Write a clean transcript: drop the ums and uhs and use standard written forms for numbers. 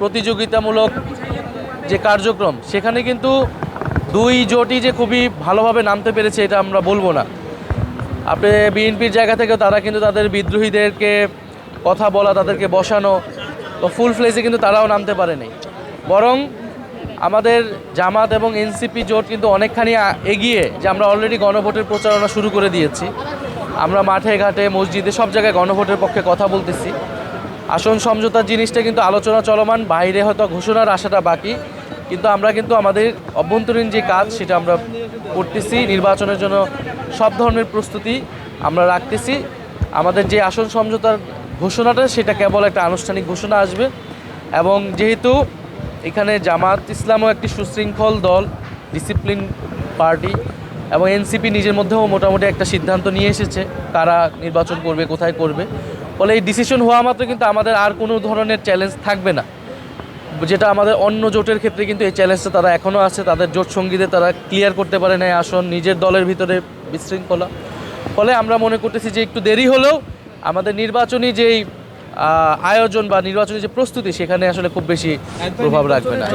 প্রতিযোগিতামূলক যে কার্যক্রম সেখানে কিন্তু দুই জোটই যে খুবই ভালোভাবে নামতে পেরেছে এটা আমরা বলবো না। আপনি বিএনপির জায়গা থেকেও তারা কিন্তু তাদের বিদ্রোহীদেরকে কথা বলা, তাদেরকে বসানো তো ফুল ফ্লেজে কিন্তু তারাও নামতে পারেনি। বরং আমাদের জামাত এবং এনসিপি জোট কিন্তু অনেকখানি এগিয়ে, যে আমরা অলরেডি গণভোটের প্রচারণা শুরু করে দিয়েছি। আমরা মাঠে ঘাটে মসজিদে সব জায়গায় গণভোটের পক্ষে কথা বলতেছি। আসন সমঝোতার জিনিসটা কিন্তু আলোচনা চলমান, বাইরে হয়তো ঘোষণার আশাটা বাকি, কিন্তু আমরা কিন্তু আমাদের অভ্যন্তরীণ যে কাজ সেটা আমরা করতেছি। নির্বাচনের জন্য সব ধরনের প্রস্তুতি আমরা রাখতেছি। আমাদের যে আসন সমঝোতার ঘোষণাটা সেটা কেবল একটা আনুষ্ঠানিক ঘোষণা আসবে, এবং যেহেতু এখানে জামাত ইসলামও একটি সুশৃঙ্খল দল, ডিসিপ্লিন পার্টি, এবং এনসিপি নিজের মধ্যেও মোটামুটি একটা সিদ্ধান্ত নিয়ে এসেছে কারা নির্বাচন করবে, কোথায় করবে। ফলে এই ডিসিশন হওয়া মাত্র কিন্তু আমাদের আর কোনো ধরনের চ্যালেঞ্জ থাকবে না, যেটা আমাদের অন্য জোটের ক্ষেত্রে কিন্তু এই চ্যালেঞ্জটা তারা এখনও আছে। তাদের জোট সঙ্গীদের তারা ক্লিয়ার করতে পারে না আসন, নিজের দলের ভিতরে বিশৃঙ্খলা। ফলে আমরা মনে করতেছি যে একটু দেরি হলেও আমাদের নির্বাচনী যেই আয়োজন বা নির্বাচনী যে প্রস্তুতি সেখানে আসলে খুব বেশি প্রভাব রাখবে না।